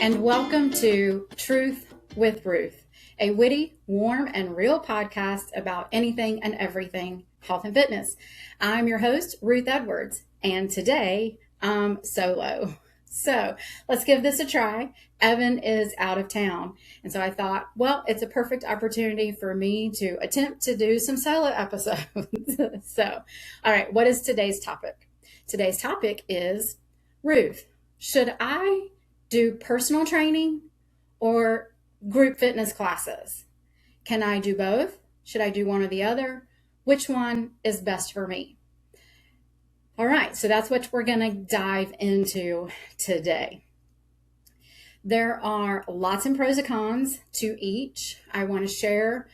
and welcome to Truth with Ruth, a witty, warm, and real podcast about anything and everything health and fitness. I'm your host, Ruth Edwards, and today I'm solo. So let's give this a try. Evan is out of town, and so I thought, well, it's a perfect opportunity for me to attempt to do some solo episodes. So, all right, what is today's topic? Today's topic is, Ruth, should I do personal training or group fitness classes? Can I do both? Should I do one or the other? Which one is best for me? All right, so that's what we're going to dive into today. There are lots of pros and cons to each. I want to share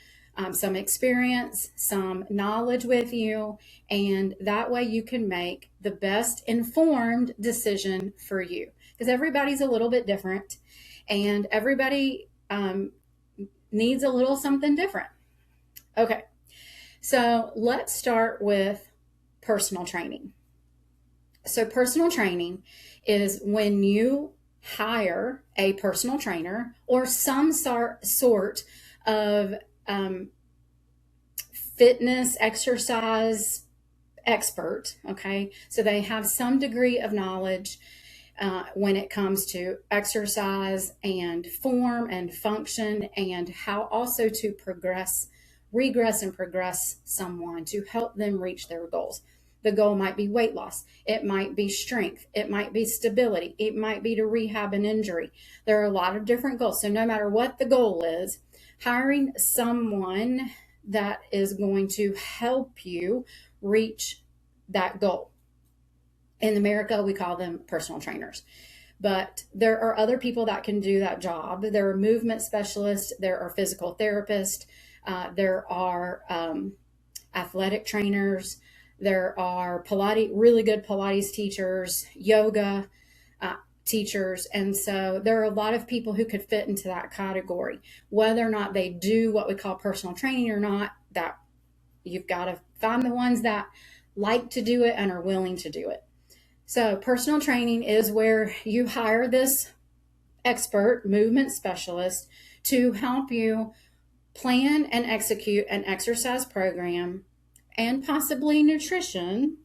some experience, some knowledge with you, and that way you can make the best informed decision for you. Because everybody's a little bit different, and everybody needs a little something different. Okay, so let's start with personal training. So personal training is when you hire a personal trainer or some sort of fitness exercise expert, okay? So they have some degree of knowledge when it comes to exercise and form and function and how also to regress and progress someone to help them reach their goals. The goal might be weight loss. It might be strength. It might be stability. It might be to rehab an injury. There are a lot of different goals. So no matter what the goal is, hiring someone that is going to help you reach that goal. In America, we call them personal trainers. But there are other people that can do that job. There are movement specialists. There are physical therapists. There are athletic trainers. There are really good Pilates teachers, yoga teachers. And so there are a lot of people who could fit into that category. Whether or not they do what we call personal training or not, that you've got to find the ones that like to do it and are willing to do it. So personal training is where you hire this expert movement specialist to help you plan and execute an exercise program and possibly nutrition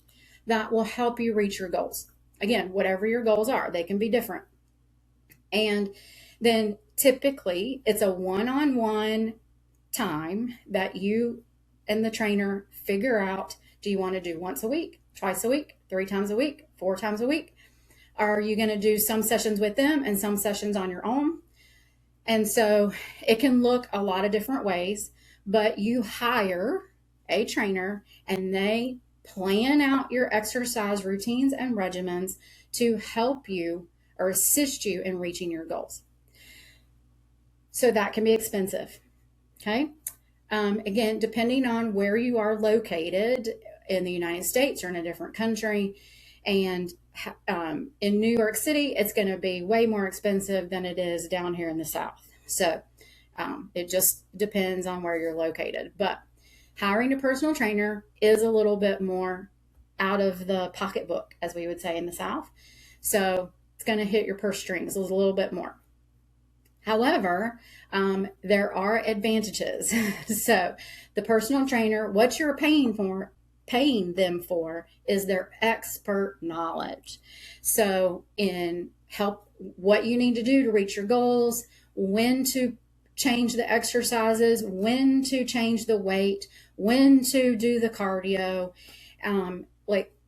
that will help you reach your goals. Again, whatever your goals are, they can be different. And then typically it's a one-on-one time that you and the trainer figure out, do you want to do once a week, twice a week, 3 times a week, 4 times a week? Are you going to do some sessions with them and some sessions on your own? And so it can look a lot of different ways, but you hire a trainer and they plan out your exercise routines and regimens to help you or assist you in reaching your goals. So that can be expensive. Okay. Again, depending on where you are located in the United States or in a different country, and in New York City, it's going to be way more expensive than it is down here in the South. So it just depends on where you're located. But hiring a personal trainer is a little bit more out of the pocketbook, as we would say in the South. So it's going to hit your purse strings a little bit more. However, there are advantages. So the personal trainer, what you're paying them for is their expert knowledge. So in help what you need to do to reach your goals, when to change the exercises, when to change the weight, when to do the cardio,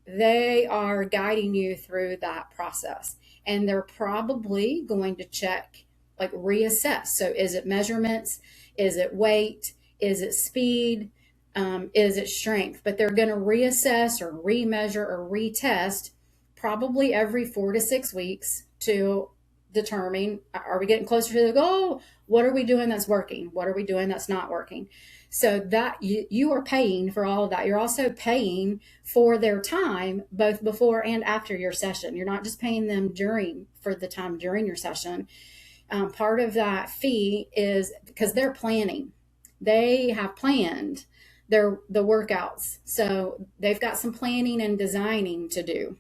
they are guiding you through that process. And they're probably going to check, reassess. So is it measurements? Is it weight? Is it speed? Is it strength? But they're going to reassess or remeasure or retest probably every 4 to 6 weeks to determine, are we getting closer to the goal? What are we doing that's working? What are we doing that's not working? So that you are paying for all of that. You're also paying for their time, both before and after your session. You're not just paying them for the time during your session. Part of that fee is because they're planning. They have planned the workouts. So they've got some planning and designing to do.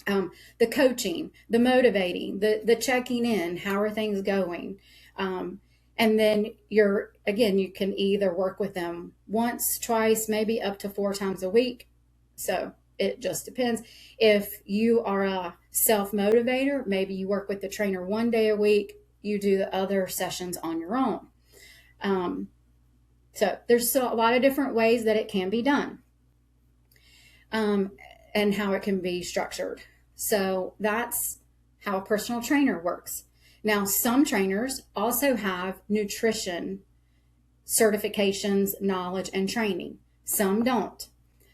The coaching, the motivating, the checking in, how are things going? And then you can either work with them once, twice, maybe up to 4 times a week. So it just depends. If you are a self motivator, maybe you work with the trainer 1 day a week, you do the other sessions on your own. So there's a lot of different ways that it can be done, and how it can be structured. So that's how a personal trainer works. Now, some trainers also have nutrition certifications, knowledge, and training. Some don't.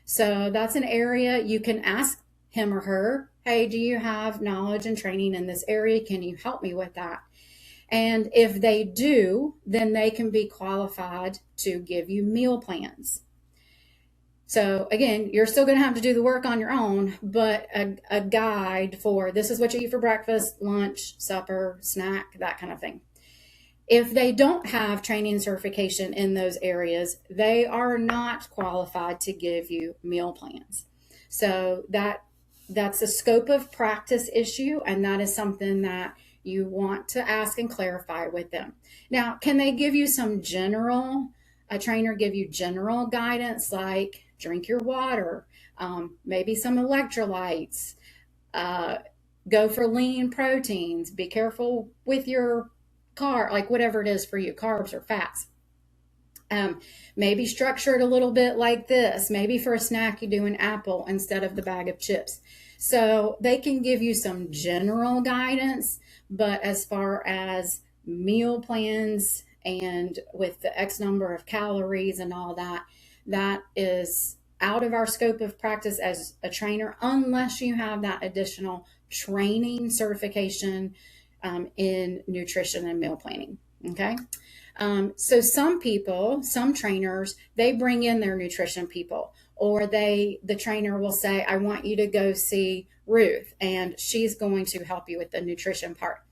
So that's an area you can ask him or her, hey, do you have knowledge and training in this area? Can you help me with that? And if they do, then they can be qualified to give you meal plans. So again, you're still going to have to do the work on your own, but a guide for this is what you eat for breakfast, lunch, supper, snack, that kind of thing. If they don't have training certification in those areas, they are not qualified to give you meal plans. So that's a scope of practice issue, and that is something that you want to ask and clarify with them. Now, can they give you a trainer give you general guidance like drink your water, maybe some electrolytes, go for lean proteins, be careful with your like whatever it is for you, carbs or fats. Maybe structure it a little bit like this. Maybe for a snack, you do an apple instead of the bag of chips. So they can give you some general guidance, but as far as meal plans and with the X number of calories and all that, that is out of our scope of practice as a trainer, unless you have that additional training certification in nutrition and meal planning. Okay. So some trainers, they bring in their nutrition people, or the trainer will say, I want you to go see Ruth, and she's going to help you with the nutrition part.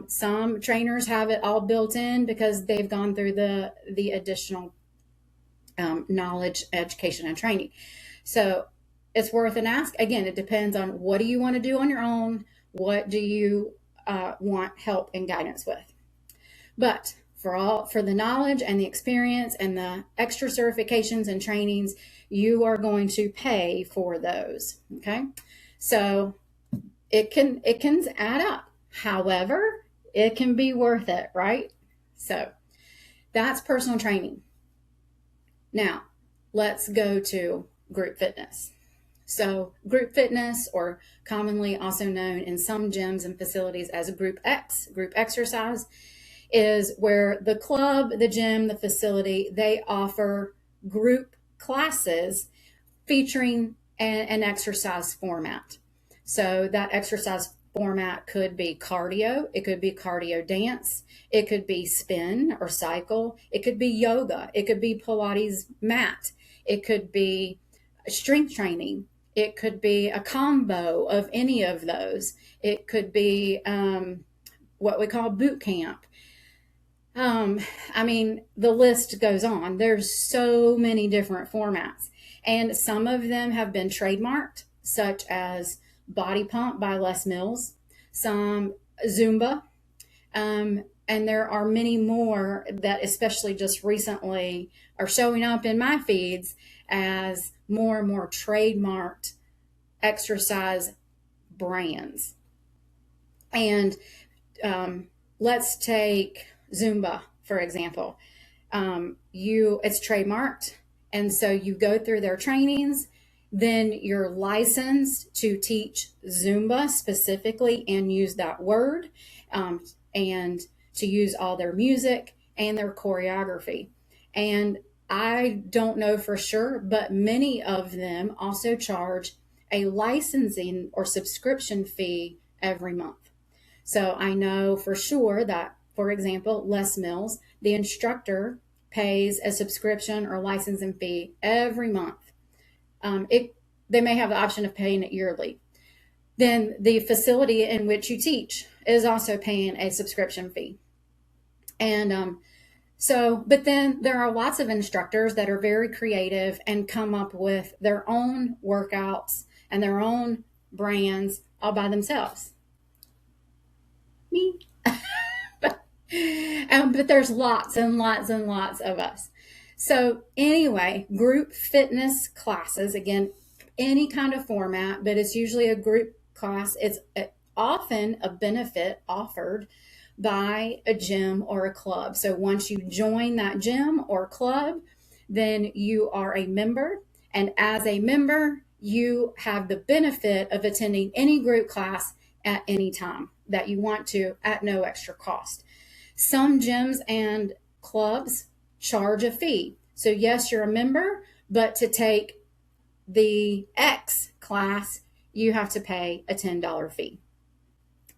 Some trainers have it all built in because they've gone through the additional knowledge, education, and training. So it's worth an ask. Again, it depends on what do you want to do on your own? What do you want help and guidance with? But for the knowledge and the experience and the extra certifications and trainings, you are going to pay for those. Okay. So it can add up. However, it can be worth it, right? So that's personal training. Now, let's go to group fitness. So group fitness, or commonly also known in some gyms and facilities as group exercise, is where the club, the gym, the facility, they offer group classes featuring an exercise format. So that exercise format could be cardio, it could be cardio dance, it could be spin or cycle, it could be yoga, it could be Pilates mat, it could be strength training, it could be a combo of any of those, it could be what we call boot camp. The list goes on. There's so many different formats, and some of them have been trademarked, such as Body Pump by Les Mills, some Zumba, and there are many more that especially just recently are showing up in my feeds as more and more trademarked exercise brands. And let's take Zumba, for example. It's trademarked, and so you go through their trainings, then you're licensed to teach Zumba specifically and use that word, and to use all their music and their choreography. And I don't know for sure, but many of them also charge a licensing or subscription fee every month. So I know for sure that, for example, Les Mills, the instructor pays a subscription or licensing fee every month. They may have the option of paying it yearly. Then the facility in which you teach is also paying a subscription fee. And but then there are lots of instructors that are very creative and come up with their own workouts and their own brands all by themselves. Me. But there's lots and lots and lots of us. So anyway, group fitness classes, again, any kind of format, but it's usually a group class. It's often a benefit offered by a gym or a club. So once you join that gym or club, then you are a member. And as a member, you have the benefit of attending any group class at any time that you want to at no extra cost. Some gyms and clubs charge a fee. So yes, you're a member, but to take the X class, you have to pay a $10 fee.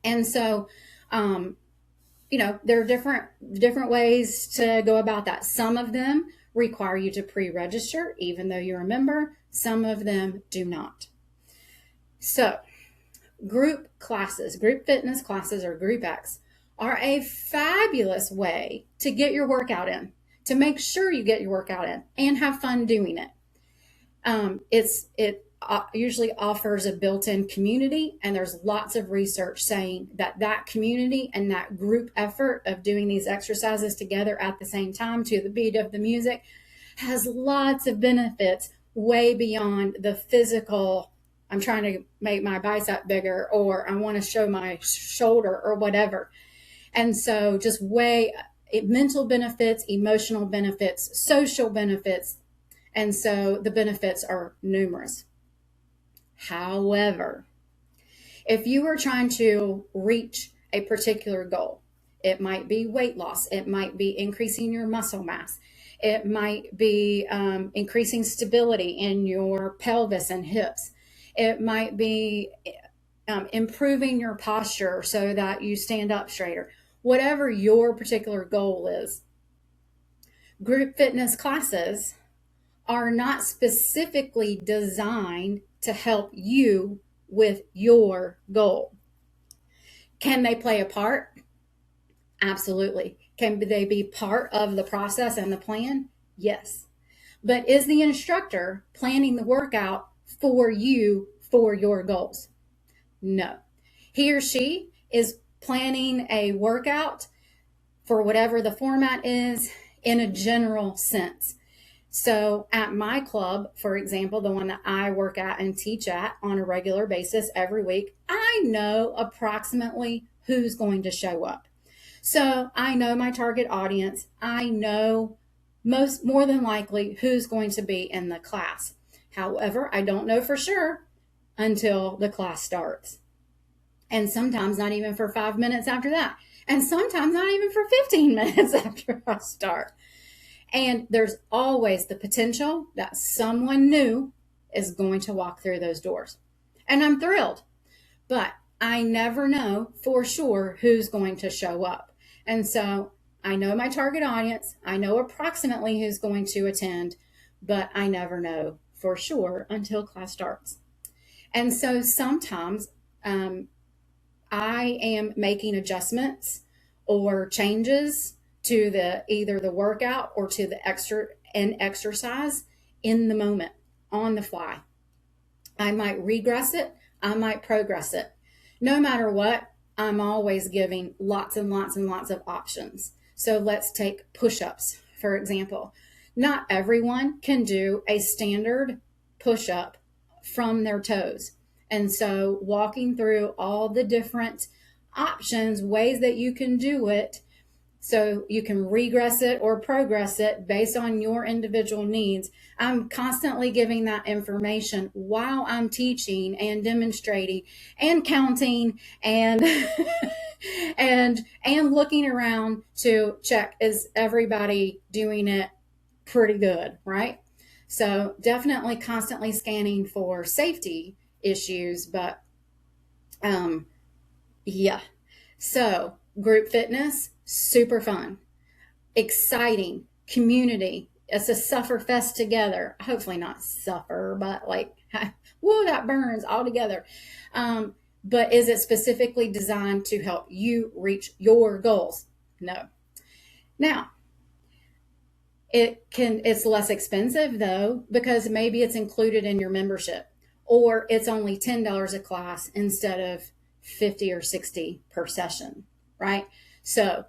And so, there are different ways to go about that. Some of them require you to pre-register, even though you're a member. Some of them do not. So, group classes, group fitness classes, or Group X are a fabulous way to get your workout in, to make sure you get your workout in and have fun doing it. It usually offers a built-in community, and there's lots of research saying that community and that group effort of doing these exercises together at the same time to the beat of the music has lots of benefits way beyond the physical. I'm trying to make my bicep bigger, or I want to show my shoulder, or whatever. And so just mental benefits, emotional benefits, social benefits. And so the benefits are numerous. However, if you are trying to reach a particular goal, it might be weight loss, it might be increasing your muscle mass, it might be increasing stability in your pelvis and hips, it might be improving your posture so that you stand up straighter. Whatever your particular goal is, group fitness classes are not specifically designed to help you with your goal. Can they play a part? Absolutely. Can they be part of the process and the plan? Yes. But is the instructor planning the workout for you for your goals? No. He or she is planning a workout for whatever the format is in a general sense. So at my club, for example, the one that I work at and teach at on a regular basis every week, I know approximately who's going to show up. So I know my target audience. I know more than likely who's going to be in the class. However, I don't know for sure until the class starts. And sometimes not even for 5 minutes after that. And sometimes not even for 15 minutes after I start. And there's always the potential that someone new is going to walk through those doors. And I'm thrilled, but I never know for sure who's going to show up. And so I know my target audience. I know approximately who's going to attend, but I never know for sure until class starts. And so sometimes I am making adjustments or changes to either the workout or to the exercise in the moment, on the fly. I might regress it, I might progress it. No matter what, I'm always giving lots and lots and lots of options. So let's take push-ups, for example. Not everyone can do a standard push-up from their toes. And so walking through all the different options, ways that you can do it, so you can regress it or progress it based on your individual needs. I'm constantly giving that information while I'm teaching and demonstrating and counting and and looking around to check, is everybody doing it pretty good, right? So definitely constantly scanning for safety issues, but yeah. So group fitness, super fun, exciting, community. It's a suffer fest together. Hopefully not suffer, but like, whoa, that burns all together. But is it specifically designed to help you reach your goals? No. Now, it's less expensive though, because maybe it's included in your membership, or it's only $10 a class instead of 50 or 60 per session, right? So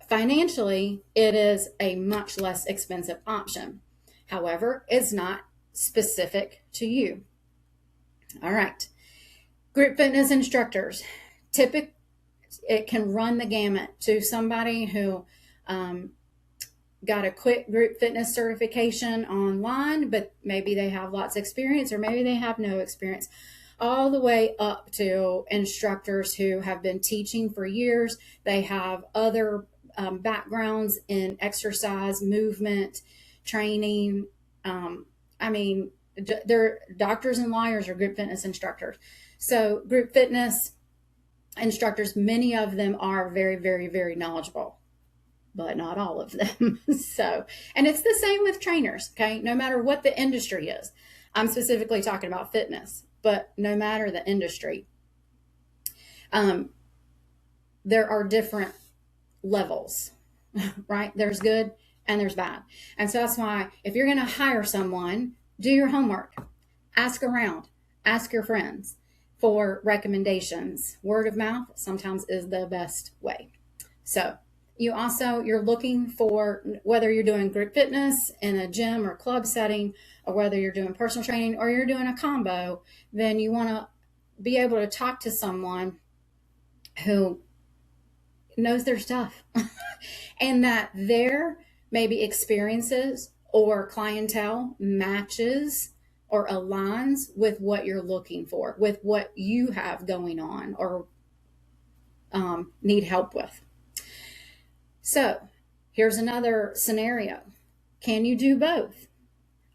financially, it is a much less expensive option. However, it's not specific to you. All right. Group fitness instructors, typically, it can run the gamut to somebody who got a quick group fitness certification online, but maybe they have lots of experience, or maybe they have no experience, all the way up to instructors who have been teaching for years. They have other backgrounds in exercise, movement, training. They're doctors and lawyers are group fitness instructors. So group fitness instructors, many of them are very, very, very knowledgeable, but not all of them. So, and it's the same with trainers, okay? No matter what the industry is. I'm specifically talking about fitness, but no matter the industry, there are different levels, right? There's good and there's bad. And so that's why if you're going to hire someone, do your homework, ask around, ask your friends for recommendations. Word of mouth sometimes is the best way. So you're looking for, whether you're doing group fitness in a gym or club setting, or whether you're doing personal training or you're doing a combo, then you want to be able to talk to someone who knows their stuff and that their maybe experiences or clientele matches or aligns with what you're looking for, with what you have going on or need help with. So here's another scenario. Can you do both?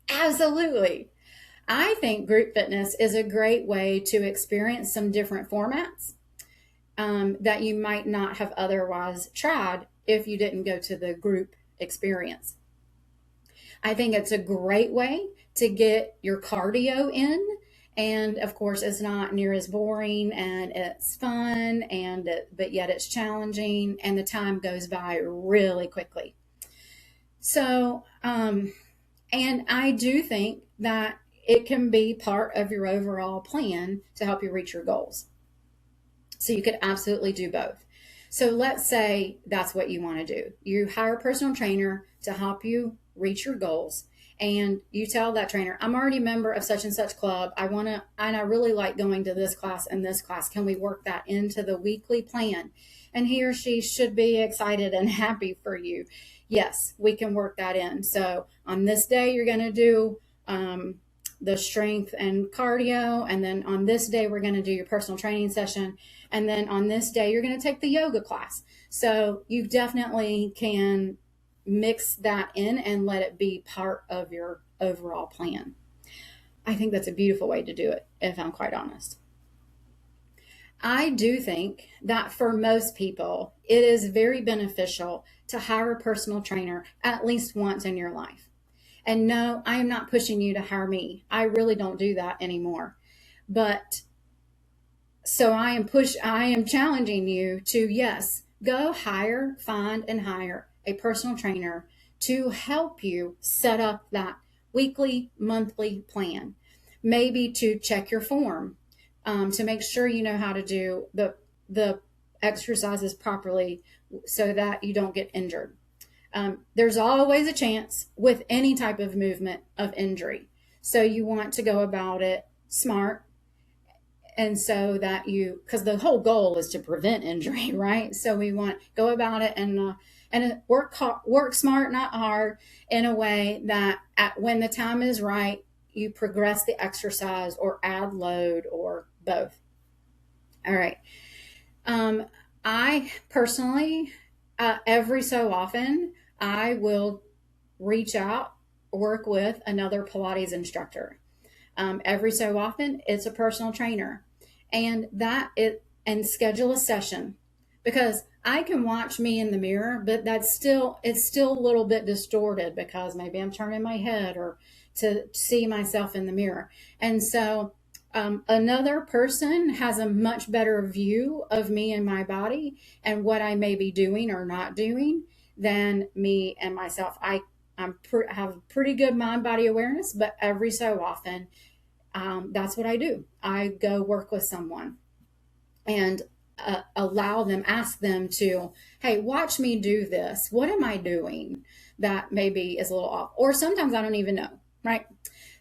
Absolutely. I think group fitness is a great way to experience some different formats that you might not have otherwise tried if you didn't go to the group experience. I think it's a great way to get your cardio in. And of course, it's not near as boring, and it's fun, but yet it's challenging, and the time goes by really quickly. So, and I do think that it can be part of your overall plan to help you reach your goals. So you could absolutely do both. So let's say that's what you want to do. You hire a personal trainer to help you reach your goals. And you tell that trainer, I'm already a member of such and such club. And I really like going to this class and this class. Can we work that into the weekly plan? And he or she should be excited and happy for you. Yes, we can work that in. So on this day, you're going to do the strength and cardio. And then on this day, we're going to do your personal training session. And then on this day, you're going to take the yoga class. So you definitely can mix that in and let it be part of your overall plan. I think that's a beautiful way to do it, if I'm quite honest. I do think that for most people, it is very beneficial to hire a personal trainer at least once in your life. And no, I am not pushing you to hire me. I really don't do that anymore. But so I am challenging you to, yes, go find and hire a personal trainer to help you set up that weekly, monthly plan. Maybe to check your form, to make sure you know how to do the exercises properly so that you don't get injured. There's always a chance with any type of movement of injury. So you want to go about it smart. And so that because the whole goal is to prevent injury, right? So we want to go about it and work smart, not hard, in a way that when the time is right, you progress the exercise or add load or both. All right. I personally, every so often, I will reach out, work with another Pilates instructor. Every so often, it's a personal trainer, and schedule a session, because I can watch me in the mirror, but it's still a little bit distorted because maybe I'm turning my head or to see myself in the mirror. And so another person has a much better view of me and my body and what I may be doing or not doing than me and myself. I have pretty good mind-body awareness, but every so often That's what I do. I go work with someone and allow them, ask them to, hey, watch me do this. What am I doing that maybe is a little off? Or sometimes I don't even know, right?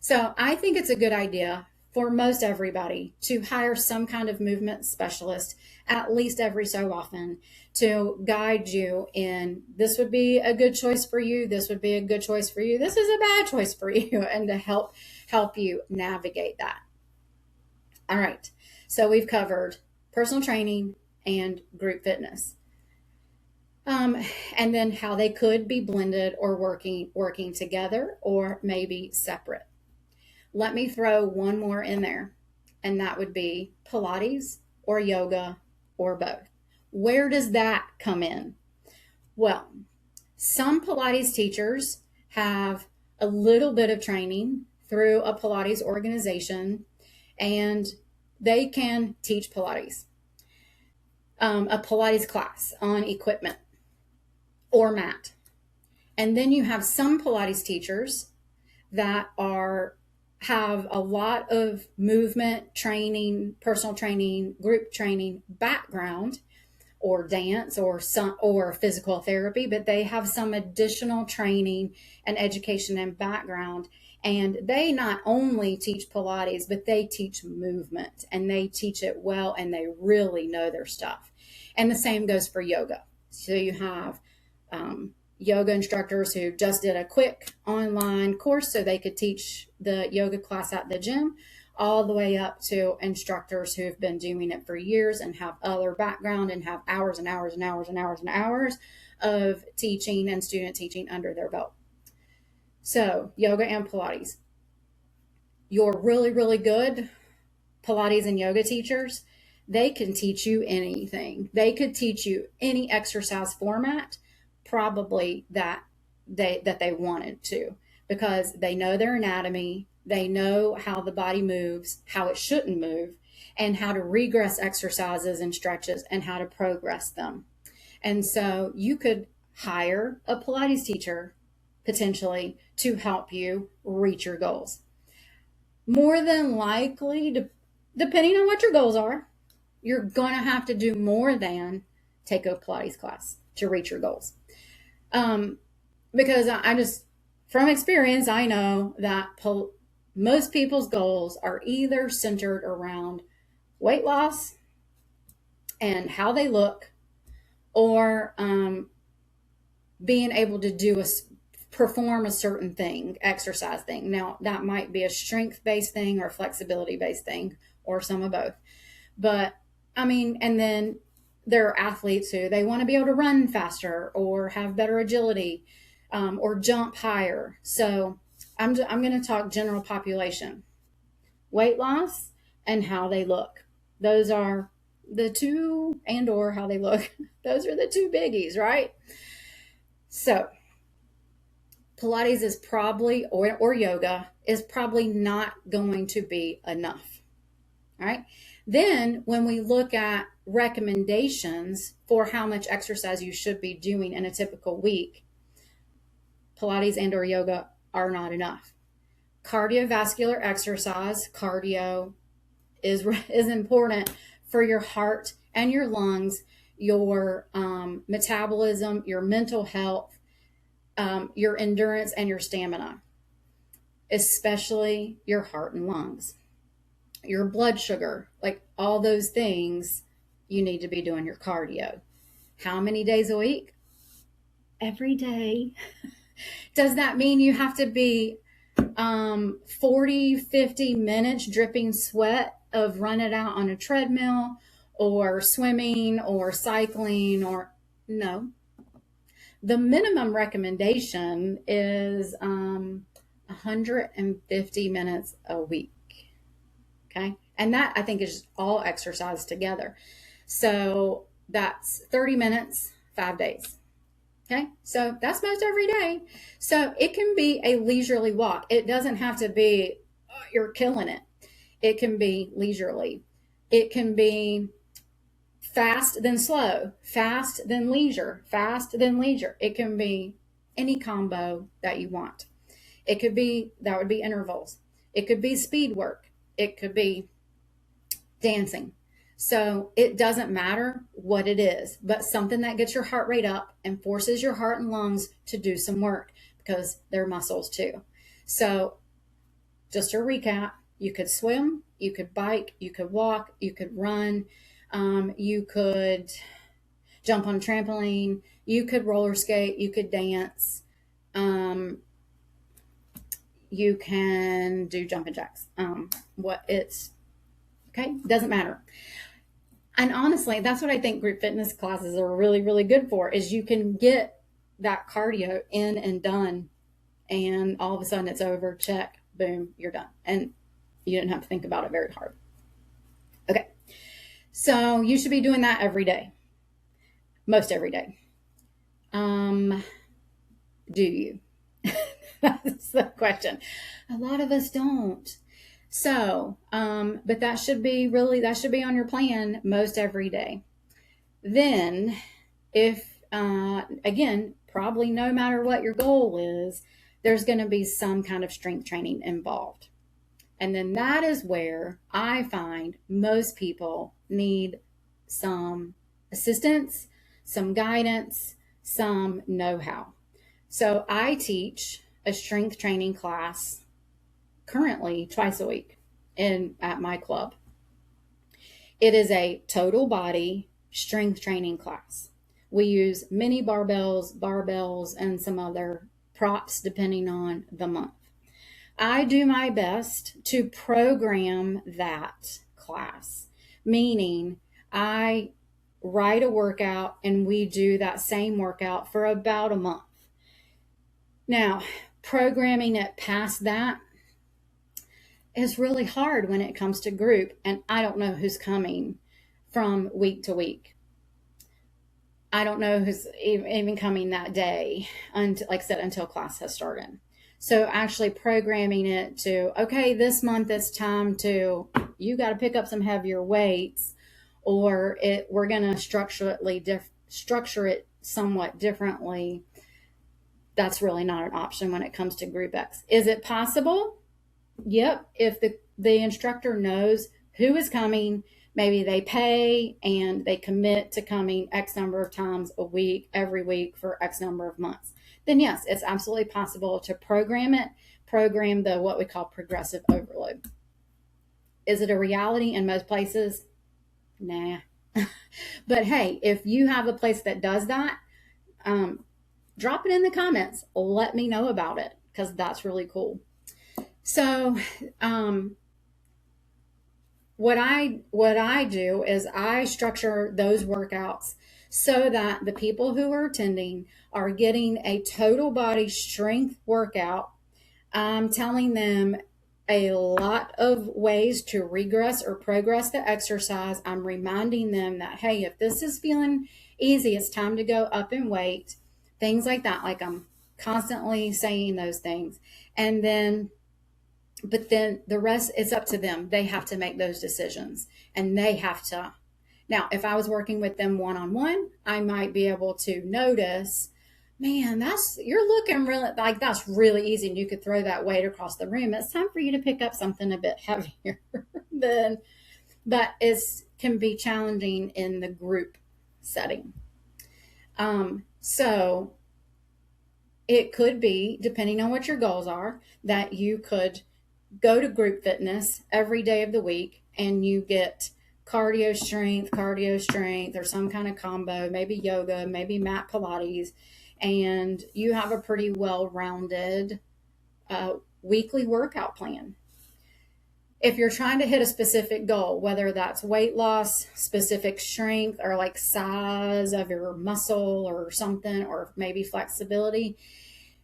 So I think it's a good idea for most everybody to hire some kind of movement specialist at least every so often to guide you in, this would be a good choice for you, this would be a good choice for you, this is a bad choice for you, and to help you navigate that. All right. So we've covered personal training and group fitness. And then how they could be blended or working together or maybe separate. Let me throw one more in there, and that would be Pilates or yoga or both. Where does that come in? Well, some Pilates teachers have a little bit of training through a Pilates organization, and they can teach Pilates, a Pilates class on equipment or mat. And then you have some Pilates teachers that have a lot of movement training, personal training, group training background, or dance or physical therapy, but they have some additional training and education and background. And they not only teach Pilates, but they teach movement, and they teach it well, and they really know their stuff. And the same goes for yoga. So you have yoga instructors who just did a quick online course so they could teach the yoga class at the gym, all the way up to instructors who have been doing it for years and have other background and have hours and hours and hours and hours and hours of teaching and student teaching under their belt. So yoga and Pilates. Your really, really good Pilates and yoga teachers, they can teach you anything. They could teach you any exercise format, probably that they wanted to, because they know their anatomy, they know how the body moves, how it shouldn't move, and how to regress exercises and stretches and how to progress them. And so you could hire a Pilates teacher potentially to help you reach your goals. More than likely, depending on what your goals are, you're going to have to do more than take a Pilates class to reach your goals. Because I just, from experience, I know that most people's goals are either centered around weight loss and how they look, or being able to perform a certain thing, exercise thing. Now, that might be a strength-based thing or flexibility-based thing, or some of both. But I mean, and then there are athletes who they want to be able to run faster or have better agility, or jump higher. So I'm going to talk general population, weight loss, and how they look. Those are the two, and or how they look. Those are the two biggies, right? So Pilates is probably, or yoga is probably not going to be enough. All right. Then when we look at recommendations for how much exercise you should be doing in a typical week, Pilates and or yoga are not enough. Cardiovascular exercise, cardio, is important for your heart and your lungs, your metabolism, your mental health, your endurance, and your stamina, especially your heart and lungs. Your blood sugar, like all those things, you need to be doing your cardio. How many days a week? Every day. Does that mean you have to be 40, 50 minutes dripping sweat of running out on a treadmill or swimming or cycling? Or no. The minimum recommendation is 150 minutes a week. Okay. And that, I think, is all exercise together. So that's 30 minutes, 5 days. Okay. So that's most every day. So it can be a leisurely walk. It doesn't have to be, oh, you're killing it. It can be leisurely. It can be fast, then slow, fast, then leisure, fast, then leisure. It can be any combo that you want. It could be, that would be intervals. It could be speed work. It could be dancing. So it doesn't matter what it is, but something that gets your heart rate up and forces your heart and lungs to do some work because they're muscles too. So just to recap, you could swim, you could bike, you could walk, you could run, you could jump on a trampoline, you could roller skate, you could dance, you can do jumping jacks. What it's okay, doesn't matter. And honestly, that's what I think group fitness classes are really, really good for is you can get that cardio in and done and all of a sudden it's over, check, boom, you're done. And you didn't have to think about it very hard. Okay. So you should be doing that every day. Most every day. Do you? That's the question. A lot of us don't. So, but that should be on your plan most every day. Then, if, again, probably no matter what your goal is, there's going to be some kind of strength training involved. And then that is where I find most people need some assistance, some guidance, some know-how. So I teach a strength training class currently twice a week at my club. It is a total body strength training class. We use mini barbells, and some other props depending on the month. I do my best to program that class, meaning I write a workout and we do that same workout for about a month. Now, programming it past that is really hard when it comes to group, and I don't know who's coming from week to week. I don't know who's even coming that day, like I said, until class has started. So actually programming it to, okay, this month it's time to, you got to pick up some heavier weights, or we're going to structure it somewhat differently. That's really not an option when it comes to Group X. Is it possible? Yep. If the instructor knows who is coming, maybe they pay and they commit to coming X number of times a week, every week for X number of months, then yes, it's absolutely possible to program the what we call progressive overload. Is it a reality in most places? Nah. But hey, if you have a place that does that, drop it in the comments. Let me know about it because that's really cool. So, what I do is I structure those workouts so that the people who are attending are getting a total body strength workout. I'm telling them a lot of ways to regress or progress the exercise. I'm reminding them that, hey, if this is feeling easy, it's time to go up in weight, things like that. Like I'm constantly saying those things. But then the rest is up to them. They have to make those decisions and they have to. Now, if I was working with them one-on-one, I might be able to notice, man, you're looking really like that's really easy. And you could throw that weight across the room. It's time for you to pick up something a bit heavier but it can be challenging in the group setting. So it could be, depending on what your goals are, that you could go to group fitness every day of the week and you get cardio strength, or some kind of combo, maybe yoga, maybe mat Pilates, and you have a pretty well-rounded weekly workout plan. If you're trying to hit a specific goal, whether that's weight loss, specific strength, or like size of your muscle or something, or maybe flexibility,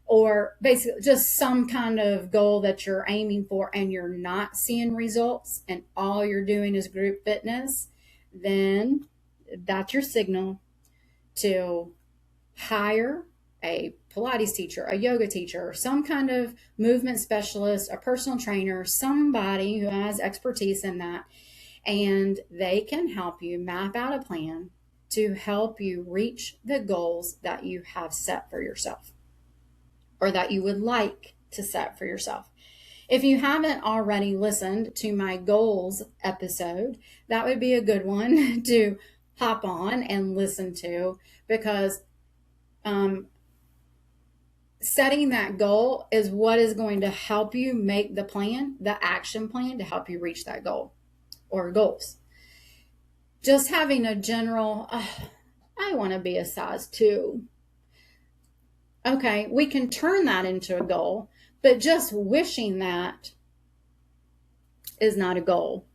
or basically just some kind of goal that you're aiming for and you're not seeing results and all you're doing is group fitness, then that's your signal to hire a Pilates teacher, a yoga teacher, some kind of movement specialist, a personal trainer, somebody who has expertise in that, and they can help you map out a plan to help you reach the goals that you have set for yourself, or that you would like to set for yourself. If you haven't already listened to my goals episode, that would be a good one to hop on and listen to, because setting that goal is what is going to help you make the plan, the action plan to help you reach that goal or goals. Just having a general, I want to be a size 2. Okay, we can turn that into a goal, but just wishing that is not a goal.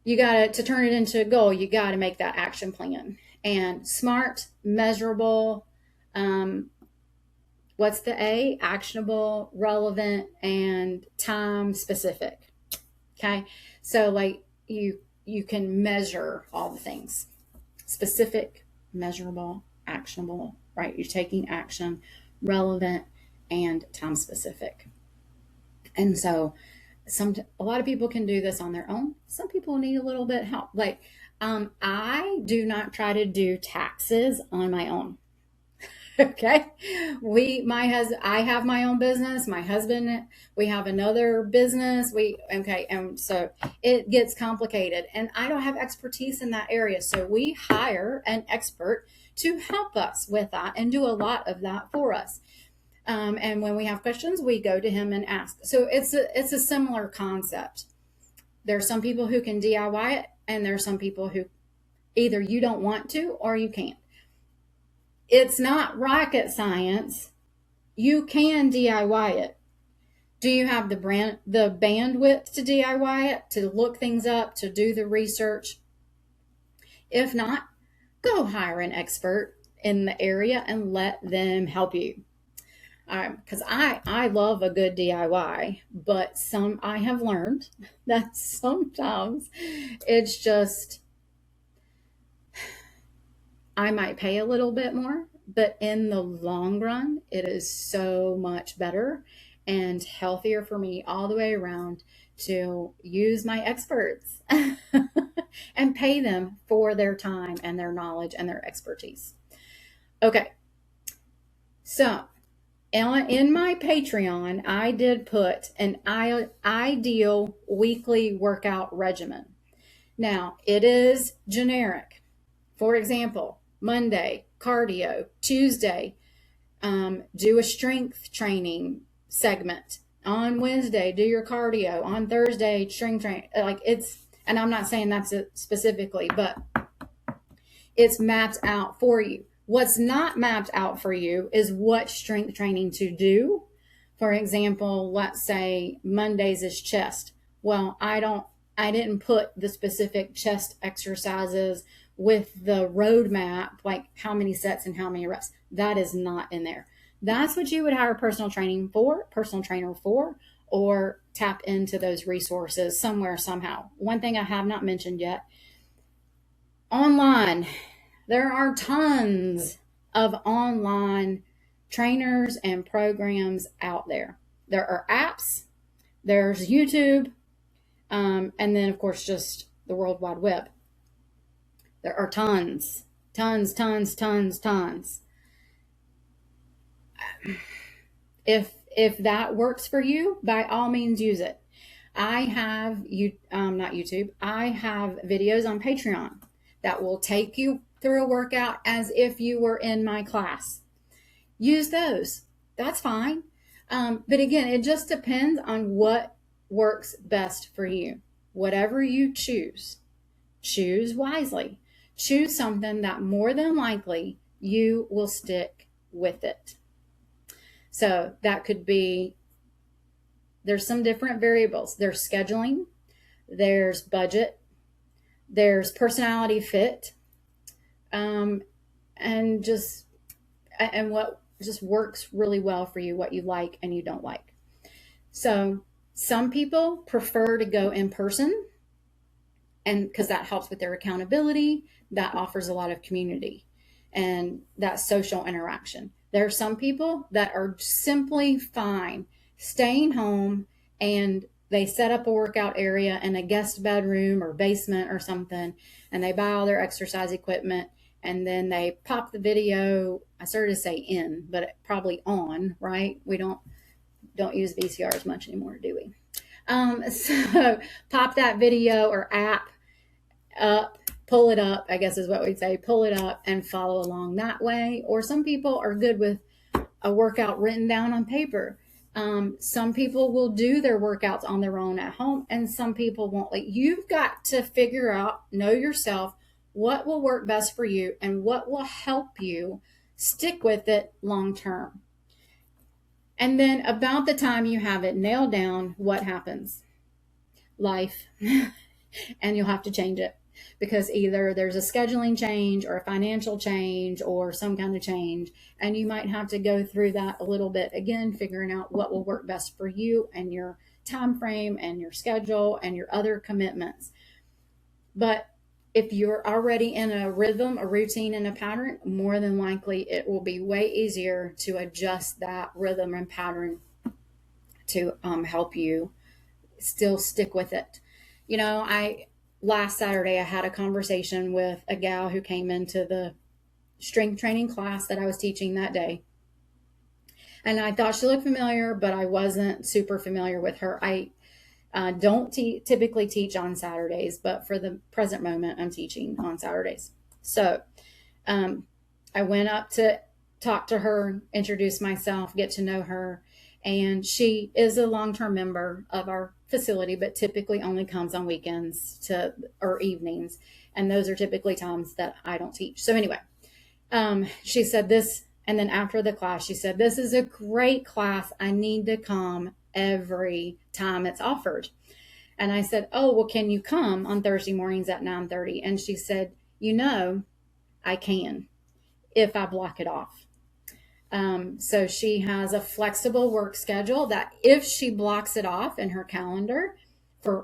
You got to turn it into a goal, you got to make that action plan. And SMART, measurable, what's the A? Actionable, relevant, and time specific. Okay, so like you can measure all the things. Specific, measurable, actionable, right? You're taking action, relevant, and time specific. And so a lot of people can do this on their own. Some people need a little bit of help. Like I do not try to do taxes on my own. Okay. I have my own business. My husband, we have another business. And so it gets complicated and I don't have expertise in that area. So we hire an expert to help us with that and do a lot of that for us. And when we have questions, we go to him and ask. So it's a similar concept. There are some people who can DIY it, and there are some people who either you don't want to or you can't. It's not rocket science. You can DIY it. Do you have the bandwidth to DIY it, to look things up, to do the research? If not, go hire an expert in the area and let them help you. Because I love a good DIY, but I have learned that sometimes it's just, I might pay a little bit more, but in the long run, it is so much better and healthier for me all the way around to use my experts and pay them for their time and their knowledge and their expertise. Okay, so in my Patreon, I did put an ideal weekly workout regimen. Now, it is generic. For example, Monday, cardio. Tuesday, do a strength training segment. On Wednesday, do your cardio. On Thursday, strength training. And I'm not saying that's it specifically, but it's mapped out for you. What's not mapped out for you is what strength training to do. For example, let's say Mondays is chest. Well, I didn't put the specific chest exercises with the roadmap, like how many sets and how many reps. That is not in there. That's what you would hire a personal trainer for, or tap into those resources somewhere, somehow. One thing I have not mentioned yet, online. There are tons of online trainers and programs out there. There are apps, there's YouTube, and then of course just the World Wide Web. There are tons. If that works for you, by all means use it. I have not YouTube. I have videos on Patreon that will take you through a workout as if you were in my class. Use those. That's fine. But again, it just depends on what works best for you. Whatever you choose wisely. Choose something that more than likely you will stick with it. So that could be, there's some different variables. There's scheduling, there's budget, there's personality fit, and what just works really well for you, what you like and you don't like. So some people prefer to go in person, and because that helps with their accountability, that offers a lot of community and that social interaction. There are some people that are simply fine staying home, and they set up a workout area in a guest bedroom or basement or something, and they buy all their exercise equipment, and then they pop the video. I started to say in, but probably on, right? don't use VCRs much anymore, do we? So pop that video or app up, pull it up, I guess is what we'd say, pull it up and follow along that way. Or some people are good with a workout written down on paper. Some people will do their workouts on their own at home, and some people won't. Like, you've got to figure out, know yourself, what will work best for you and what will help you stick with it long term. And then about the time you have it nailed down, what happens? Life. And you'll have to change it, because either there's a scheduling change or a financial change or some kind of change, and you might have to go through that a little bit again, figuring out what will work best for you and your time frame and your schedule and your other commitments. But if you're already in a rhythm, a routine, and a pattern, more than likely it will be way easier to adjust that rhythm and pattern to help you still stick with it. You know, last Saturday I had a conversation with a gal who came into the strength training class that I was teaching that day. And I thought she looked familiar, but I wasn't super familiar with her. I don't typically teach on Saturdays, but for the present moment, I'm teaching on Saturdays. So I went up to talk to her, introduce myself, get to know her. And she is a long-term member of our facility, but typically only comes on weekends or evenings. And those are typically times that I don't teach. So anyway, she said this, and then after the class, she said, "This is a great class. I need to come every time it's offered." And I said, "Oh, well, can you come on Thursday mornings at 9:30? And she said, "I can if I block it off." So she has a flexible work schedule that if she blocks it off in her calendar,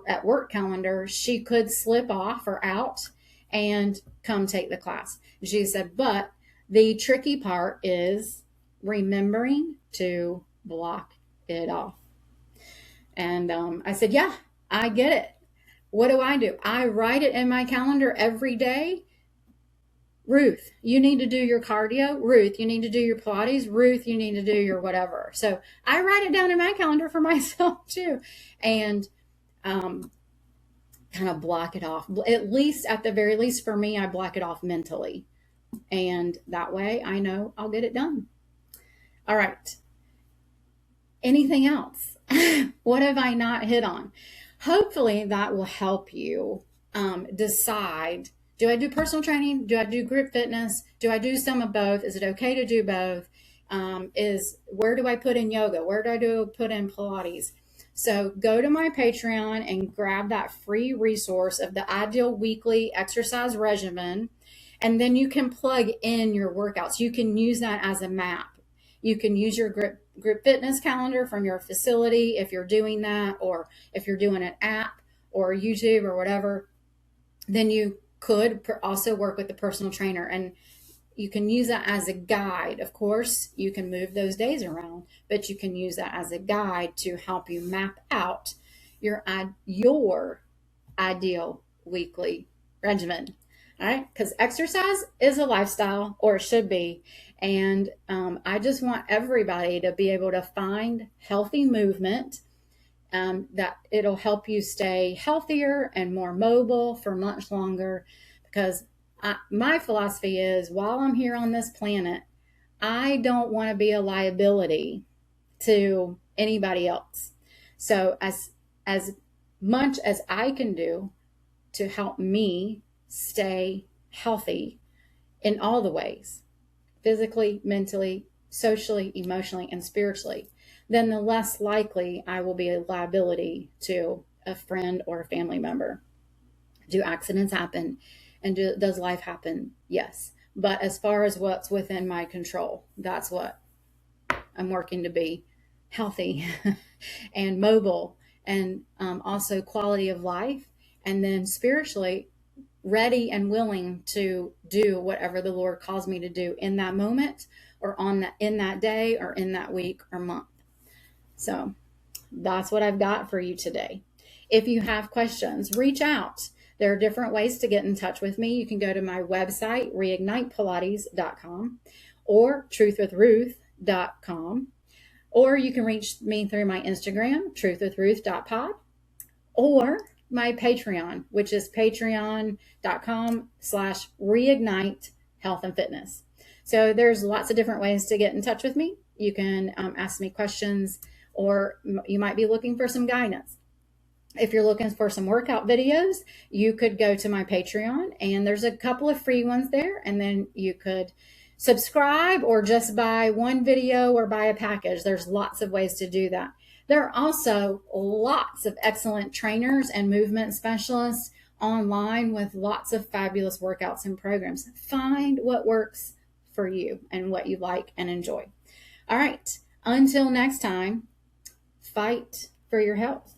at work calendar, she could slip off or out and come take the class. She said, but the tricky part is remembering to block it off. And I said, yeah, I get it. What do? I write it in my calendar every day. Ruth, you need to do your cardio. Ruth, you need to do your Pilates. Ruth, you need to do your whatever. So I write it down in my calendar for myself too. And kind of block it off. At the very least for me, I block it off mentally. And that way I know I'll get it done. All right. Anything else? What have I not hit on? Hopefully that will help you decide, do I do personal training? Do I do group fitness? Do I do some of both? Is it okay to do both? Where do I put in yoga? Where do I put in Pilates? So go to my Patreon and grab that free resource of the ideal weekly exercise regimen. And then you can plug in your workouts. You can use that as a map. You can use your group fitness calendar from your facility if you're doing that, or if you're doing an app or YouTube or whatever. Then you could also work with the personal trainer, and you can use that as a guide. Of course, you can move those days around, but you can use that as a guide to help you map out your ideal weekly regimen. All right, because exercise is a lifestyle, or it should be. And I just want everybody to be able to find healthy movement, that it'll help you stay healthier and more mobile for much longer. Because my philosophy is, while I'm here on this planet, I don't want to be a liability to anybody else. So as much as I can do to help me stay healthy in all the ways, physically, mentally, socially, emotionally, and spiritually, then the less likely I will be a liability to a friend or a family member. Do accidents happen? And does life happen? Yes. But as far as what's within my control, that's what I'm working to be: healthy and mobile, and also quality of life. And then spiritually, ready and willing to do whatever the Lord calls me to do in that moment, or in that day, or in that week or month. So that's what I've got for you today. If you have questions, reach out. There are different ways to get in touch with me. You can go to my website, reignitepilates.com, or truthwithruth.com. Or you can reach me through my Instagram, truthwithruth.pod, or my Patreon, which is patreon.com/reignite health and fitness. So there's lots of different ways to get in touch with me. You can ask me questions, or you might be looking for some guidance. If you're looking for some workout videos, you could go to my Patreon, and there's a couple of free ones there, and then you could subscribe or just buy one video or buy a package. There's lots of ways to do that. There are also lots of excellent trainers and movement specialists online with lots of fabulous workouts and programs. Find what works for you and what you like and enjoy. All right, until next time, fight for your health.